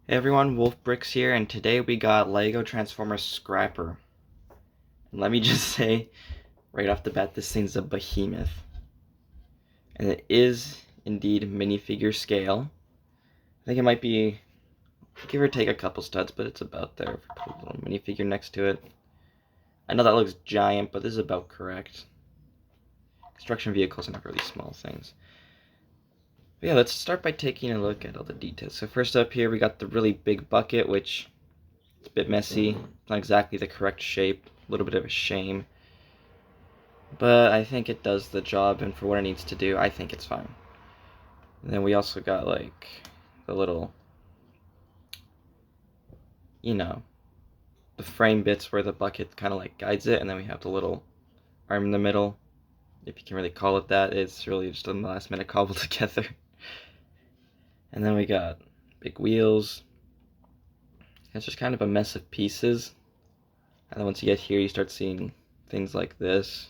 Hey everyone, Wolf Bricks here, and today we got Lego Transformers Scrapper. And let me just say, right off the bat, this thing's a behemoth. And it is indeed minifigure scale. I think it might be, give or take a couple studs, but it's about there. If I put a little minifigure next to it. I know that looks giant, but this is about correct. Construction vehicles are not really small things. But yeah, let's start by taking a look at all the details. So first up here, we got the really big bucket, which it's a bit messy. It's not exactly the correct shape. A little bit of a shame. But I think it does the job, and for what it needs to do, I think it's fine. And then we also got, like, the little, the frame bits where the bucket kind of, like, guides it, and then we have the little arm in the middle. If you can really call it that, it's really just in the last minute cobbled together. And then we got big wheels. It's just kind of a mess of pieces. And then once you get here, you start seeing things like this.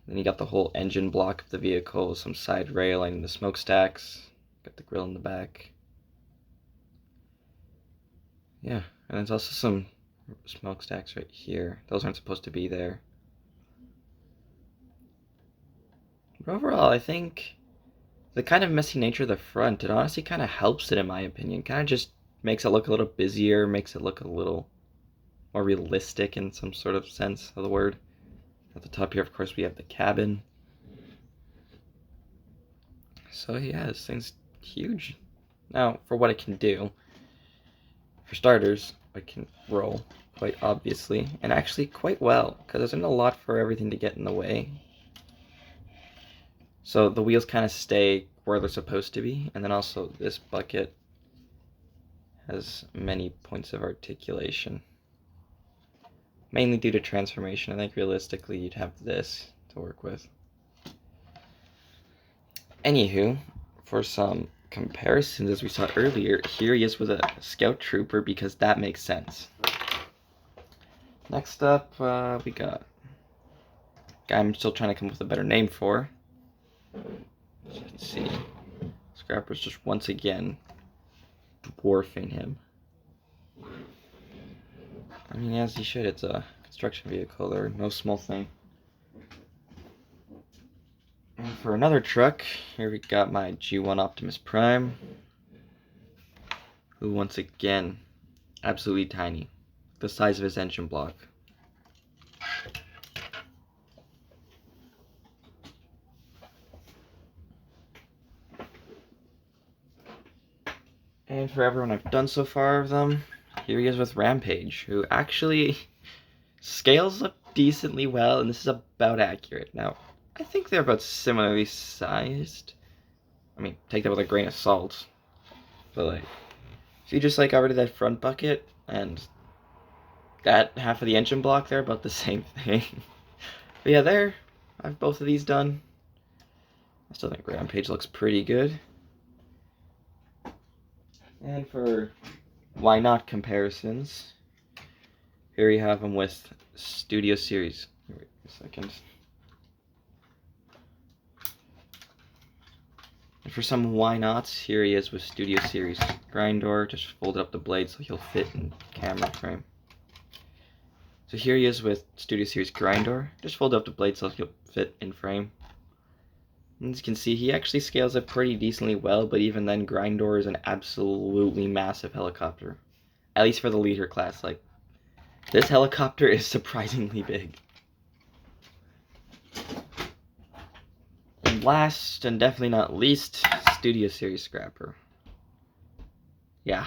Then you got the whole engine block of the vehicle, some side railing, the smokestacks, got the grill in the back. Yeah, and there's also some smokestacks right here. Those aren't supposed to be there. But overall, I think the kind of messy nature of the front, it honestly kind of helps it in my opinion. Kind of just makes it look a little busier, makes it look a little more realistic in some sort of sense of the word. At the top here, of course, we have the cabin. So yeah, this thing's huge. Now, for what it can do, for starters, it can roll quite obviously, and actually quite well, because there's not a lot for everything to get in the way. So the wheels kind of stay where they're supposed to be, and then also this bucket has many points of articulation. Mainly due to transformation. I think realistically you'd have this to work with. Anywho, for some comparisons, as we saw earlier, here he is with a scout trooper because that makes sense. Next up, we got a guy I'm still trying to come up with a better name for. Let's see. Scrapper's just once again dwarfing him. I mean, as he should, it's a construction vehicle, they're no small thing. And for another truck, here we got my G1 Optimus Prime, who once again, absolutely tiny, the size of his engine block. And for everyone I've done so far of them, here he is with Rampage, who actually scales up decently well, and this is about accurate. Now, I think they're about similarly sized. I mean, take that with a grain of salt. But, like, if you just, like, got rid of that front bucket, and that half of the engine block, they're about the same thing. But yeah, there, I have both of these done. I still think Rampage looks pretty good. And for why not comparisons, here you have them with Studio Series. Wait a second. And for some why nots, here he is with Studio Series Grindor. Just folded up the blade so he'll fit in camera frame. So here he is with Studio Series Grindor. Just fold up the blade so he'll fit in frame. And as you can see, he actually scales up pretty decently well, but even then, Grindor is an absolutely massive helicopter. At least for the leader class. Like, this helicopter is surprisingly big. And last, and definitely not least, Studio Series Scrapper. Yeah.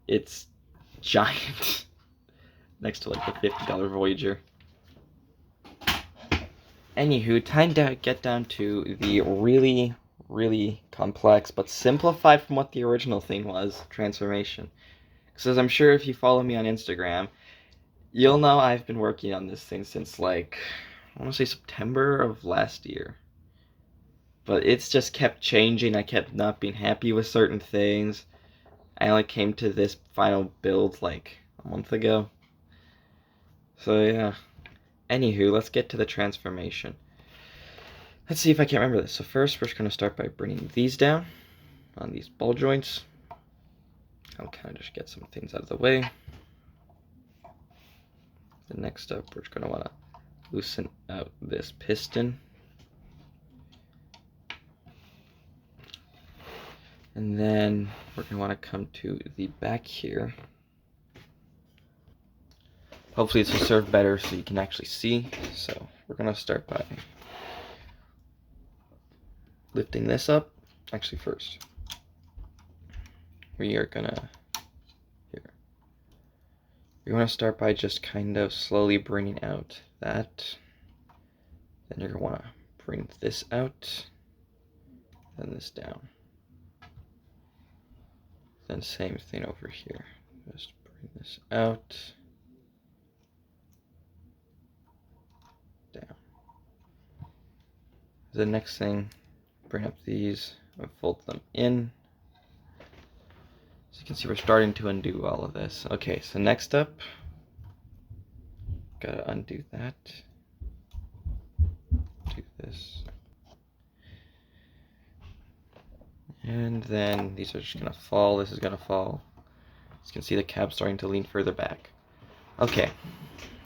It's giant. Next to, like, the $50 Voyager. Anywho, time to get down to the really, really complex, but simplified from what the original thing was, transformation. Because as I'm sure if you follow me on Instagram, you'll know I've been working on this thing since, like, I want to say September of last year. But it's just kept changing. I kept not being happy with certain things. I only came to this final build, like, a month ago. So, yeah. Anywho, let's get to the transformation. Let's see if I can remember this. So first, we're just going to start by bringing these down. on these ball joints. I'll kind of just get some things out of the way. The next up, we're just going to want to loosen out this piston. And then we're going to want to come to the back here. Hopefully this will serve better so you can actually see. So we're going to start by lifting this up. Actually first, we are going to, you want to start by just kind of slowly bringing out that. Then you're going to want to bring this out, then this down. Then same thing over here. Just bring this out, down. The next thing, bring up these and fold them in. So you can see we're starting to undo all of this. Okay, so next up, gotta undo that. Do this. And then these are just gonna fall. This is gonna fall. As you can see the cap starting to lean further back. Okay,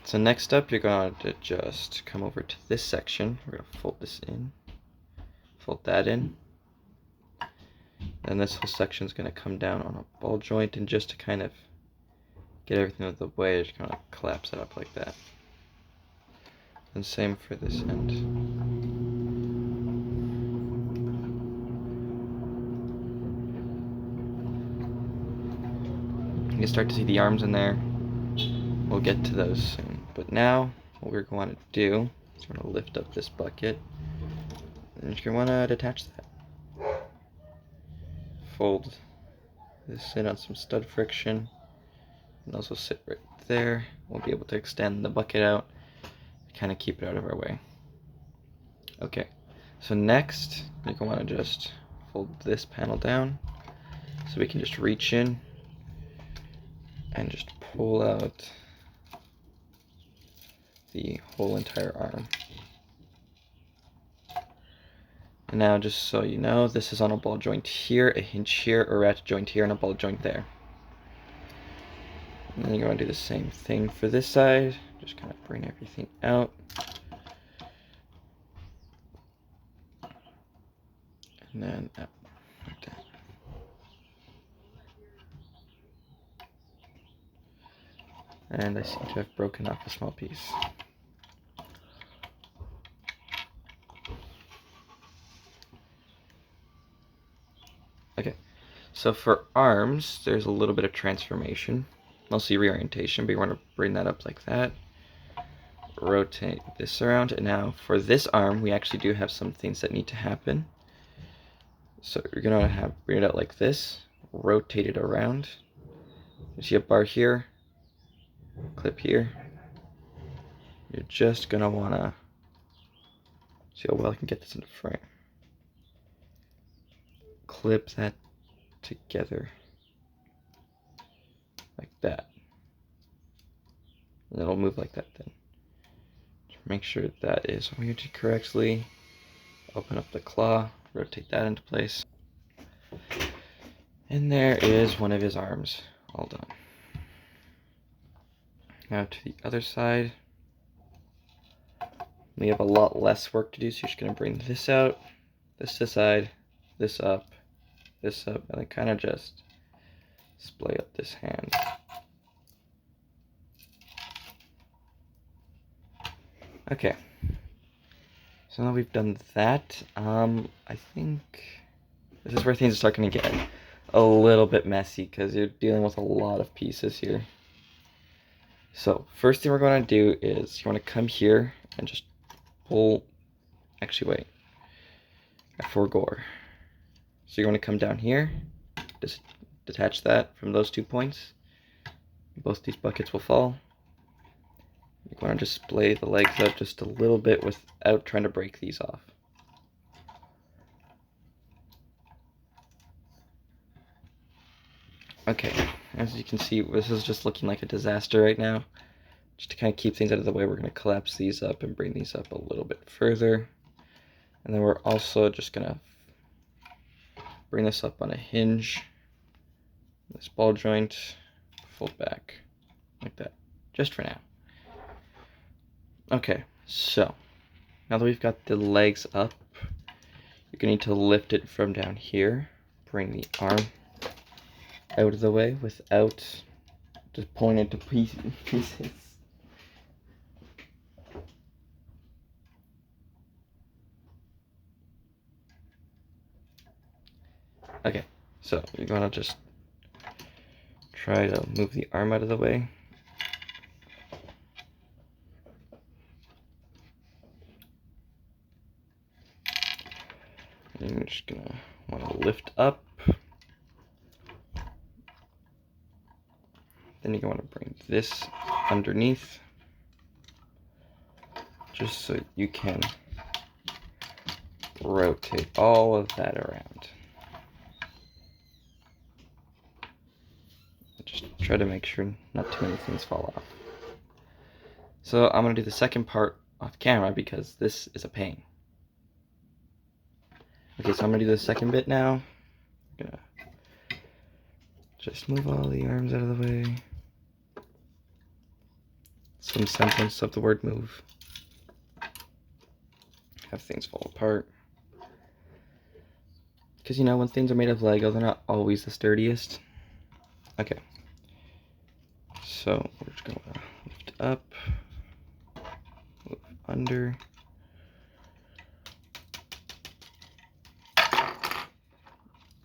so next up you're going to just come over to this section. We're gonna fold this in, fold that in. And this whole section is going to come down on a ball joint, and just to kind of get everything out of the way, just kind of collapse it up like that. And same for this end. You can start to see the arms in there. We'll get to those soon. But now, what we're going to do is we're going to lift up this bucket, and you're going to want to detach that. Fold this in on some stud friction, and also sit right there. We'll be able to extend the bucket out, kind of keep it out of our way. Okay, so next you're going to want to just fold this panel down so we can just reach in and just pull out the whole entire arm. And now, just so you know, this is on a ball joint here, a hinge here, a ratchet joint here, and a ball joint there. And then you're going to do the same thing for this side. Just kind of bring everything out. And then out like that. And I seem to have broken off a small piece. Okay, so for arms, there's a little bit of transformation, mostly reorientation, but you want to bring that up like that. Rotate this around, and now for this arm, we actually do have some things that need to happen. So you're going to bring it out like this, rotate it around. You see a bar here, clip here. You're just going to want to see how well I can get this into frame. Clip that together like that, and it'll move like that. Then make sure that is oriented correctly. Open up the claw, rotate that into place, and there is one of his arms all done. Now to the other side, we have a lot less work to do, so you're just going to bring this out, this to the side, this up, and then kind of just splay up this hand. Okay, so now we've done that, I think this is where things are starting to get a little bit messy because you're dealing with a lot of pieces here. So first thing we're going to do is you want to come here and just pull, actually wait, I forgot. So you're going to come down here, just detach that from those 2 points. Both these buckets will fall. You're going to just splay the legs out just a little bit without trying to break these off. Okay, as you can see, this is just looking like a disaster right now. Just to kind of keep things out of the way, we're going to collapse these up and bring these up a little bit further. And then we're also just going to bring this up on a hinge, this ball joint, fold back like that, just for now. Okay, so now that we've got the legs up, you're gonna need to lift it from down here, bring the arm out of the way without just pulling it to pieces. Okay, so you're gonna just try to move the arm out of the way. And you're just gonna want to lift up. Then you're going to bring this underneath, just so you can rotate all of that around. Just try to make sure not too many things fall off. So I'm going to do the second part off camera because this is a pain. Okay, so I'm going to do the second bit now. I'm going to just move all the arms out of the way. Some semblance of the word move. Have things fall apart. Because, you know, when things are made of Lego, they're not always the sturdiest. Okay. So we're just going to lift up, move under,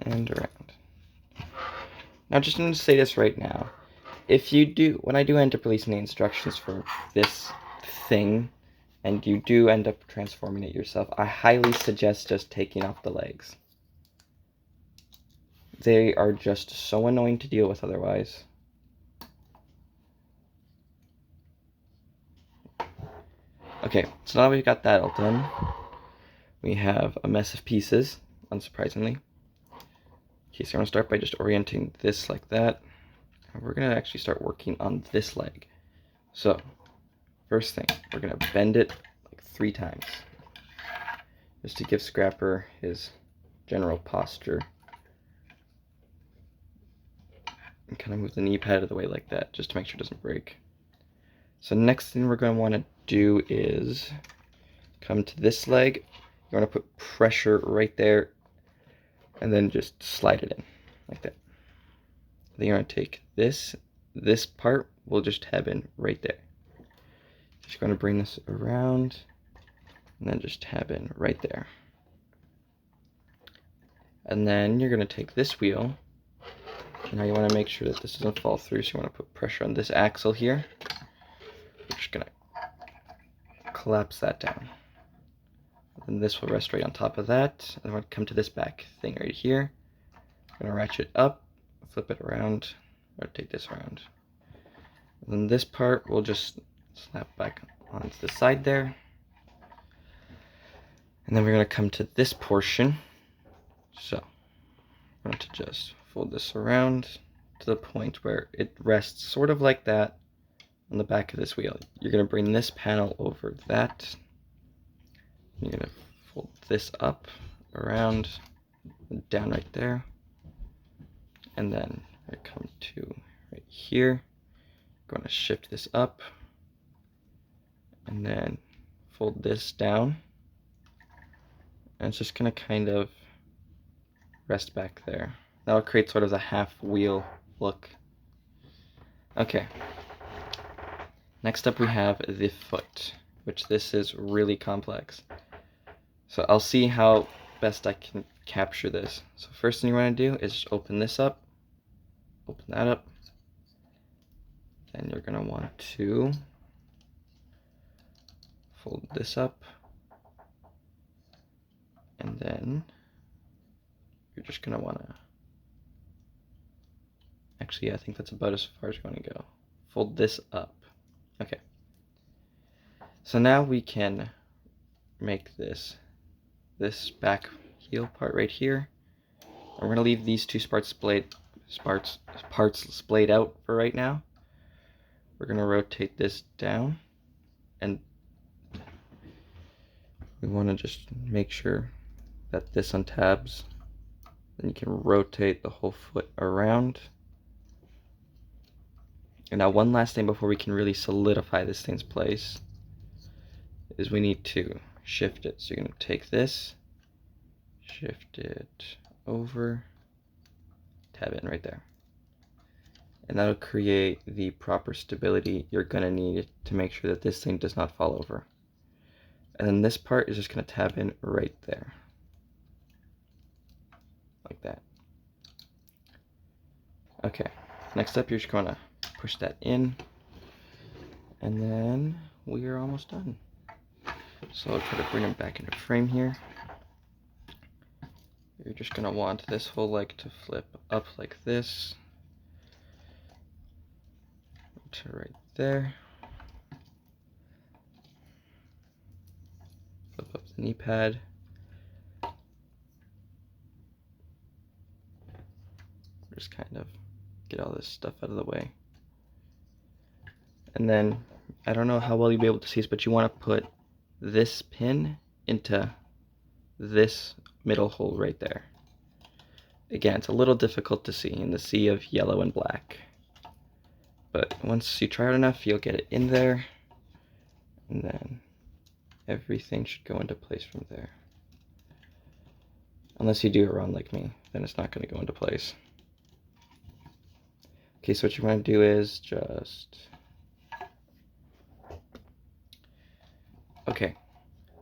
and around. Now, just going to say this right now. If you do, when I do end up releasing the instructions for this thing, and you do end up transforming it yourself, I highly suggest just taking off the legs. They are just so annoying to deal with otherwise. Okay, so now we've got that all done. We have a mess of pieces, unsurprisingly. Okay, so we're going to start by just orienting this like that. And we're going to actually start working on this leg. So, first thing, we're going to bend it like 3 times. Just to give Scrapper his general posture. And kind of move the knee pad out of the way like that, just to make sure it doesn't break. So next thing we're going to want to do is come to this leg. You want to put pressure right there, and then just slide it in, like that. Then you're going to take this part will just tab in right there. Just going to bring this around, and then just tab in right there. And then you're going to take this wheel. Now you want to make sure that this doesn't fall through, so you want to put pressure on this axle here. We're just going to collapse that down. And this will rest right on top of that. And then we're going to come to this back thing right here. I'm going to ratchet up, flip it around, rotate this around. And then this part will just snap back onto the side there. And then we're going to come to this portion. So I'm going to just fold this around to the point where it rests sort of like that on the back of this wheel. You're going to bring this panel over that. You're going to fold this up, around, and down right there. And then I come to right here. I'm going to shift this up. And then fold this down. And it's just going to kind of rest back there. That'll create sort of the half wheel look. Okay. Next up we have the foot, which this is really complex. So I'll see how best I can capture this. So first thing you want to do is just open this up, open that up. Then you're going to want to fold this up. And then you're just going to want to, actually I think that's about as far as you're going to go. Fold this up. Okay. So now we can make this back heel part right here. And we're going to leave these two parts splayed out for right now. We're going to rotate this down, and we want to just make sure that this untabs Then you can rotate the whole foot around. And now one last thing before we can really solidify this thing's place is we need to shift it. So you're going to take this, shift it over, tab in right there. And that'll create the proper stability you're going to need to make sure that this thing does not fall over. And then this part is just going to tab in right there. Like that. Okay, next up you're just going to push that in. And then we are almost done. So I'll try to bring them back into frame here. You're just going to want this whole leg to flip up like this. To right there. Flip up the knee pad. Just kind of get all this stuff out of the way. And then, I don't know how well you'll be able to see this, but you want to put this pin into this middle hole right there. Again, it's a little difficult to see in the sea of yellow and black. But once you try it enough, you'll get it in there. And then everything should go into place from there. Unless you do it wrong like me, then it's not going to go into place. Okay, so what you want to do is just... Okay,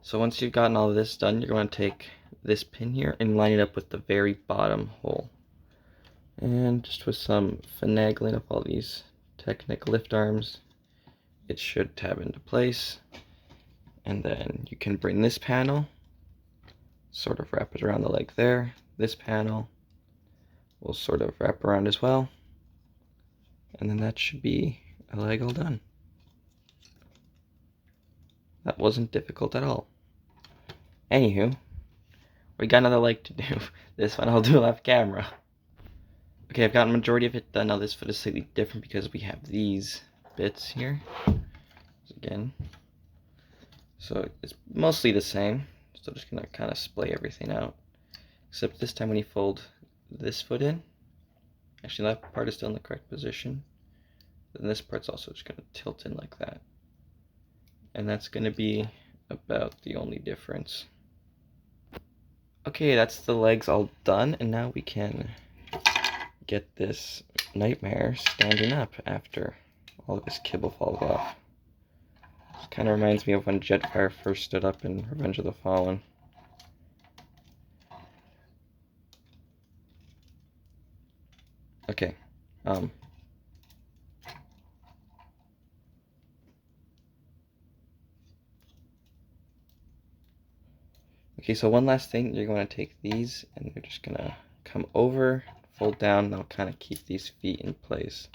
so once you've gotten all of this done, you're going to take this pin here and line it up with the very bottom hole. And just with some finagling of all these Technic lift arms, it should tab into place. And then you can bring this panel, sort of wrap it around the leg there. This panel will sort of wrap around as well. And then that should be a leg all done. That wasn't difficult at all. Anywho, we got another leg to do. This one I'll do off camera. Okay, I've gotten the majority of it done. Now this foot is slightly different because we have these bits here. Again. So it's mostly the same. So just gonna kind of splay everything out. Except this time when you fold this foot in, actually that part is still in the correct position. Then this part's also just gonna tilt in like that. And that's gonna be about the only difference. Okay, that's the legs all done, and now we can get this nightmare standing up after all of this kibble falls off. This kind of reminds me of when Jetfire first stood up in Revenge of the Fallen. Okay, okay, so one last thing, you're going to take these and you're just going to come over, fold down, and I'll kind of keep these feet in place.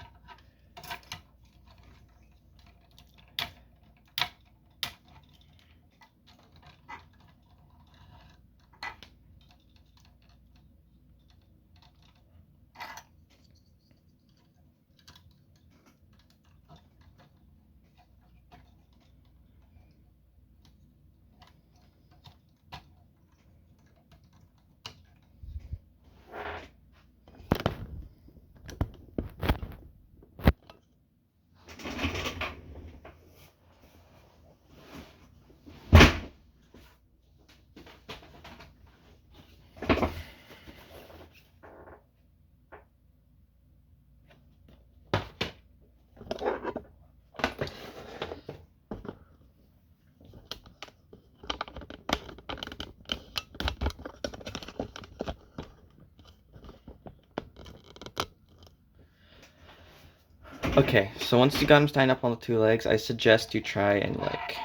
Okay, so once you got him standing up on the two legs, I suggest you try and like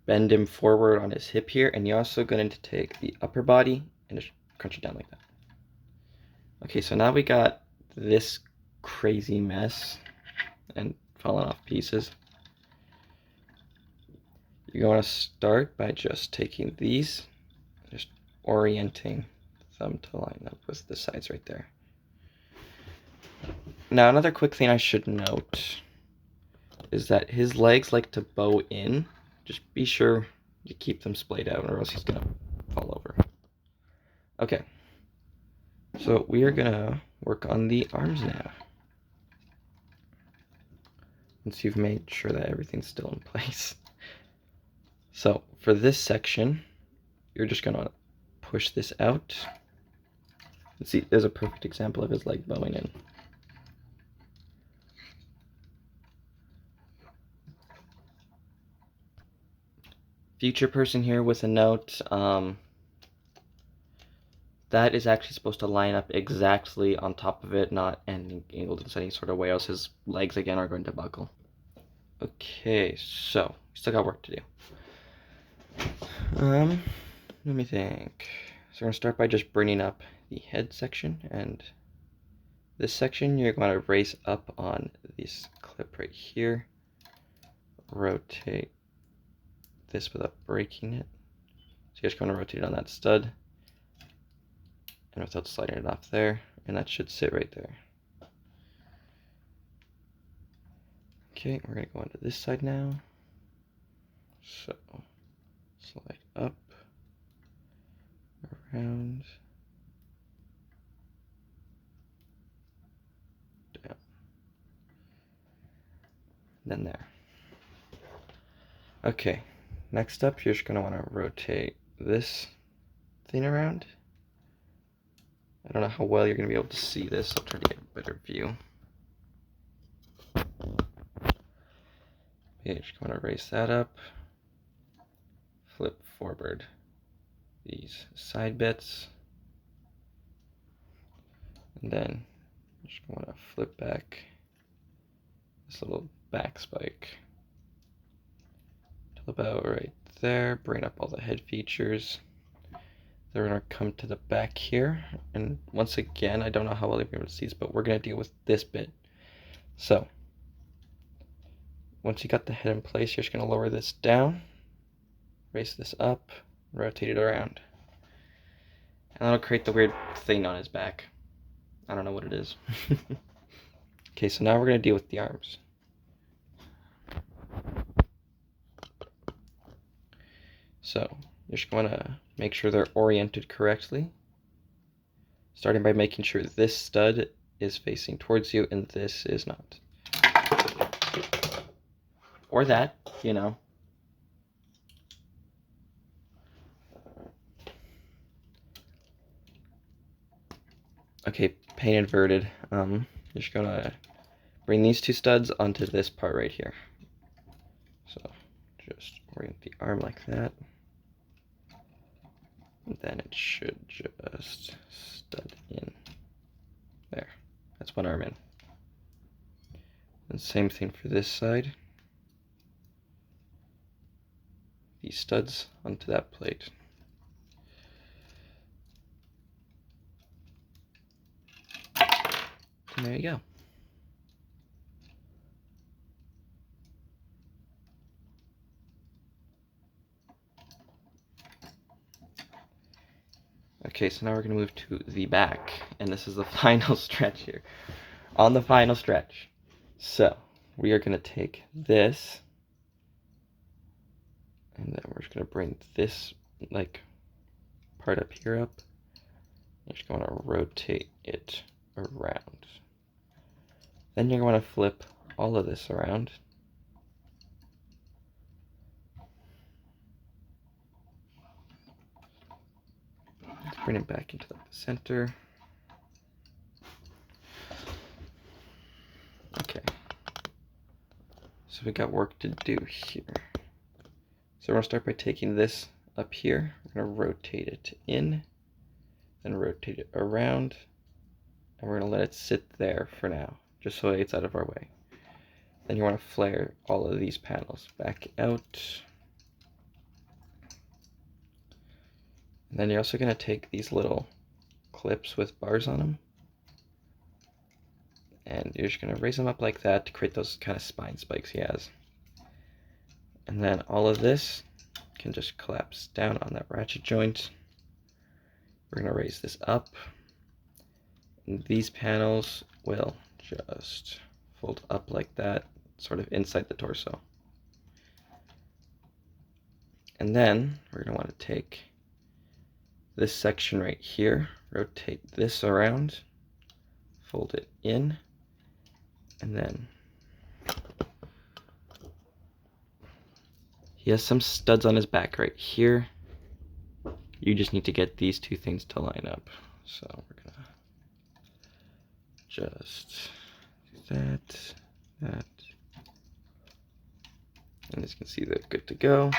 bend him forward on his hip here, and you're also going to take the upper body and just crunch it down like that. Okay, so now we got this crazy mess and falling off pieces. You're going to start by just taking these, just orienting them to line up with the sides right there. Now, another quick thing I should note is that his legs like to bow in. Just be sure you keep them splayed out or else he's going to fall over. Okay. So we are gonna work on the arms now. Once you've made sure that everything's still in place. So for this section, you're just gonna push this out. Let's see, there's a perfect example of his leg bowing in. Future person here with a note, that is actually supposed to line up exactly on top of it, not angled in any sort of way, else his legs again are going to buckle. Okay, so we still got work to do. Let me think. So we're gonna start by just bringing up the head section, and this section you're going to raise up on this clip right here. Rotate this without breaking it. So you're just going to rotate it on that stud, and without sliding it off there, and that should sit right there. Okay, we're going to go onto this side now. So slide up, around, down, then there. Okay, next up you're just going to want to rotate this thing around. I don't know how well you're going to be able to see this. I'll try to get a better view. Okay, just going to raise that up, flip forward these side bits, and then just want to flip back this little back spike to about right there, bring up all the head features. Then we're going to come to the back here, and once again, I don't know how well you'll be able to see this, but we're going to deal with this bit. So once you got the head in place, you're just going to lower this down, raise this up, rotate it around, and that'll create the weird thing on his back. I don't know what it is. Okay, so now we're going to deal with the arms. So you're just going to make sure they're oriented correctly, starting by making sure this stud is facing towards you and this is not. Or that, you know. Okay, paint inverted. You're just going to bring these two studs onto this part right here. So just orient the arm like that. And then it should just stud in. There. That's one arm in. And same thing for this side. These studs onto that plate. And there you go. Okay, so now we're going to move to the back, and this is the final stretch here. On the final stretch. So, we are going to take this, and then we're just going to bring this, like, part up here up. You're just going to rotate it around. Then you're going to flip all of this around. Let's bring it back into the center. Okay. So we got work to do here. So we're going to start by taking this up here. We're going to rotate it in, then rotate it around, and we're going to let it sit there for now, just so it's out of our way. Then you want to flare all of these panels back out. And then you're also going to take these little clips with bars on them, and you're just going to raise them up like that to create those kind of spine spikes he has. And then all of this can just collapse down on that ratchet joint. We're going to raise this up, and these panels will just fold up like that, sort of inside the torso. And then we're going to want to take this section right here, rotate this around, fold it in, and then he has some studs on his back right here. You just need to get these two things to line up. So we're gonna just do that. And as you can see, they're good to go.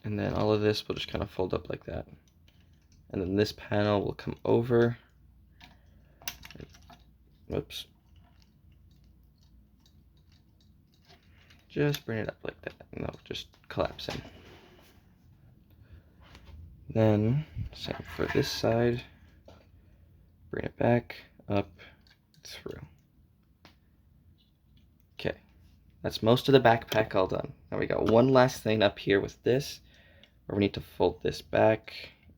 And then all of this will just kind of fold up like that. And then this panel will come over. Whoops. Just bring it up like that, and they'll just collapse in. Then, same for this side. Bring it back, up, through. Okay, that's most of the backpack all done. Now we got one last thing up here with this, where we need to fold this back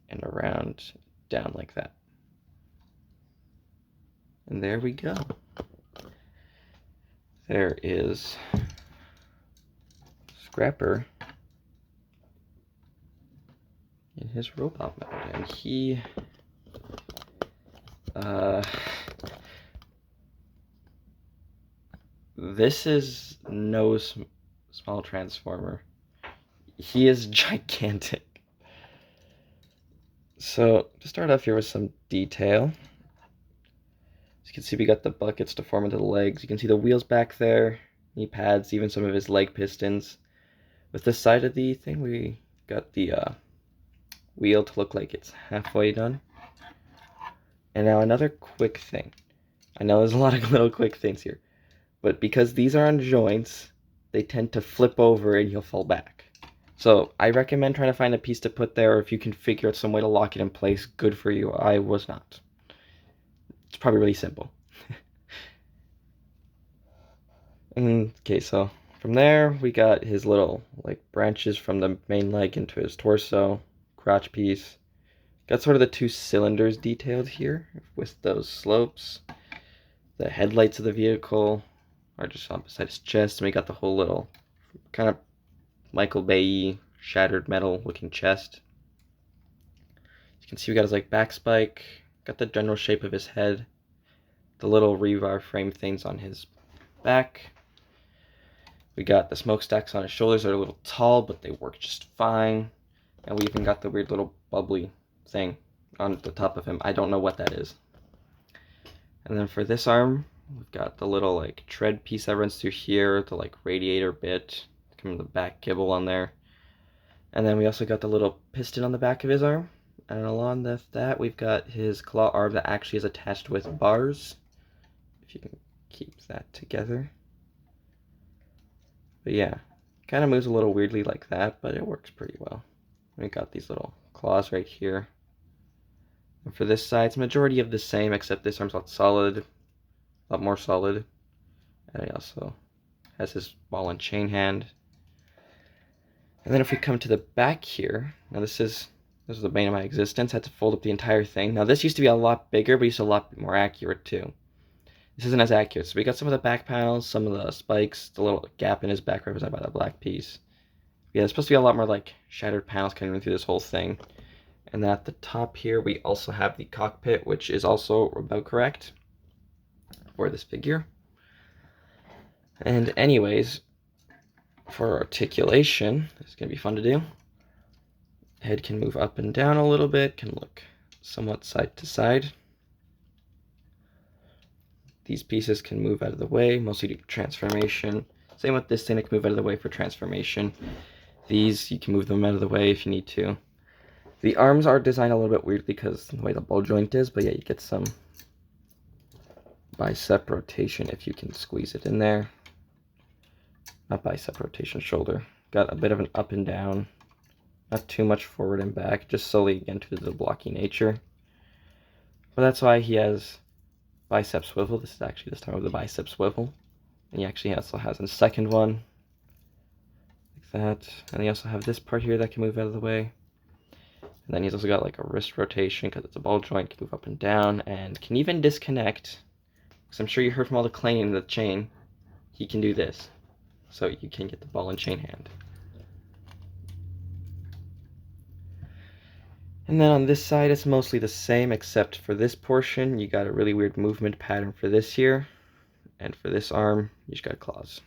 and around, down like that. And there we go. There is Scrapper in his robot mode, and he this is no small transformer. He is gigantic. So to start off here with some detail, as you can see, we got the buckets to form into the legs. You can see the wheels back there, knee pads, even some of his leg pistons. With this side of the thing, we got the wheel to look like it's halfway done. And now another quick thing. I know there's a lot of little quick things here, but because these are on joints, they tend to flip over and he'll fall back. So I recommend trying to find a piece to put there, or if you can figure out some way to lock it in place, good for you. I was not. It's probably really simple. Okay, so from there we got his little like branches from the main leg into his torso, crotch piece. Got sort of the two cylinders detailed here with those slopes. The headlights of the vehicle are just on beside his chest, and we got the whole little kind of Michael Bay shattered metal looking chest. You can see we got his like back spike, got the general shape of his head, the little rebar frame things on his back. We got the smokestacks on his shoulders. They're a little tall, but they work just fine. And we even got the weird little bubbly thing on the top of him. I don't know what that is. And then for this arm, we've got the little like tread piece that runs through here, the like radiator bit, kind of the back gibble on there. And then we also got the little piston on the back of his arm. And along with that, we've got his claw arm that actually is attached with bars. If you can keep that together. But yeah, kind of moves a little weirdly like that, but it works pretty well. We got these little claws right here. And for this side, it's majority of the same, except this arm's a lot more solid. And he also has his ball and chain hand. And then if we come to the back here, now this is the bane of my existence. I had to fold up the entire thing. Now this used to be a lot bigger, but used to be a lot more accurate too. This isn't as accurate. So we got some of the back panels, some of the spikes, the little gap in his back represented by that black piece. Yeah, there's supposed to be a lot more like shattered panels coming through this whole thing. And then at the top here, we also have the cockpit, which is also about correct for this figure. And anyways, for articulation, it's going to be fun to do. Head can move up and down a little bit, can look somewhat side to side. These pieces can move out of the way, mostly due to transformation. Same with this thing, it can move out of the way for transformation. These, you can move them out of the way if you need to. The arms are designed a little bit weirdly because of the way the ball joint is, but yeah, you get some bicep rotation if you can squeeze it in there. Not bicep rotation, shoulder. Got a bit of an up and down. Not too much forward and back, just solely again to the blocky nature. But that's why he has bicep swivel. This is actually this time of the bicep swivel. And he actually also has a second one. Like that. And he also have this part here that can move out of the way. And then he's also got like a wrist rotation because it's a ball joint, can move up and down, and can even disconnect. Because I'm sure you heard from all the clanging of the chain, he can do this. So you can get the ball and chain hand. And then on this side, it's mostly the same, except for this portion, you got a really weird movement pattern for this here. And for this arm, you just got claws.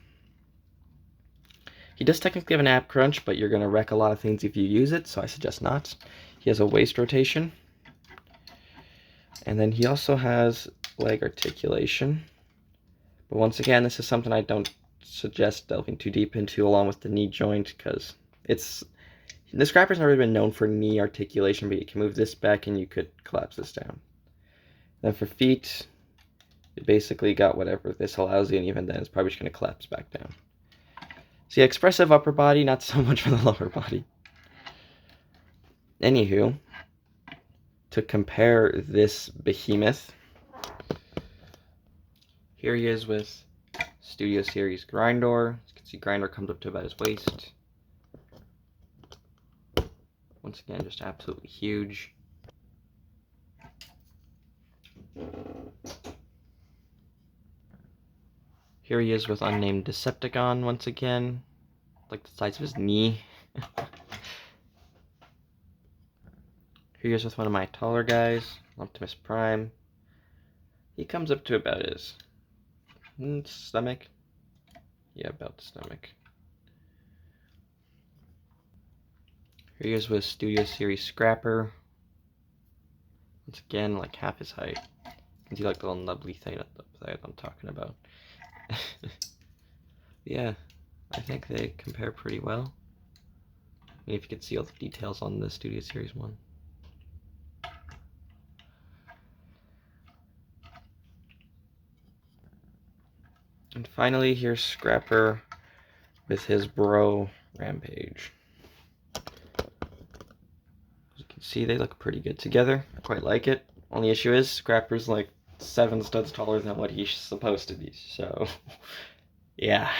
He does technically have an ab crunch, but you're going to wreck a lot of things if you use it, so I suggest not. He has a waist rotation. And then he also has leg articulation. But once again, this is something I don't suggest delving too deep into, along with the knee joint, because the scrapper's never been known for knee articulation, but you can move this back and you could collapse this down. Then for feet, you basically got whatever this allows you, and even then it's probably just going to collapse back down. So yeah, expressive upper body, not so much for the lower body. Anywho, to compare this behemoth, here he is with Studio Series Grindor. As you can see, Grindor comes up to about his waist. Once again, just absolutely huge. Here he is with unnamed Decepticon once again, like the size of his knee. Here he is with one of my taller guys, Optimus Prime. He comes up to about his stomach. Yeah, about the stomach. Here he is with Studio Series Scrapper. Once again, like half his height. You can see like the little nubbly thing up there that I'm talking about. Yeah, I think they compare pretty well. I mean, if you could see all the details on the Studio Series one. And finally, here's Scrapper with his bro, Rampage. As you can see, they look pretty good together. I quite like it. Only issue is, Scrapper's like 7 studs taller than what he's supposed to be, so yeah.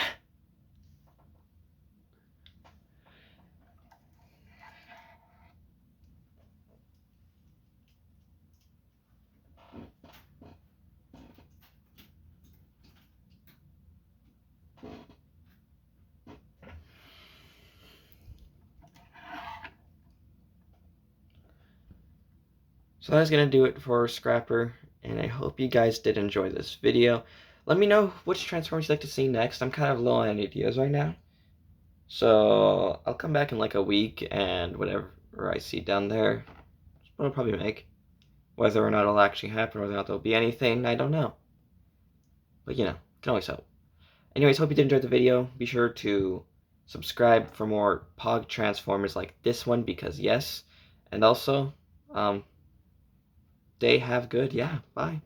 So that's going to do it for Scrapper, and I hope you guys did enjoy this video. Let me know which Transformers you'd like to see next. I'm kind of low on ideas right now. So I'll come back in like a week, and whatever I see down there, that's what I'll probably make. Whether or not it'll actually happen, whether or not there'll be anything, I don't know. But you know, can always hope. Anyways, hope you did enjoy the video. Be sure to subscribe for more Pog Transformers like this one, because yes. And also, they have good. Yeah, bye.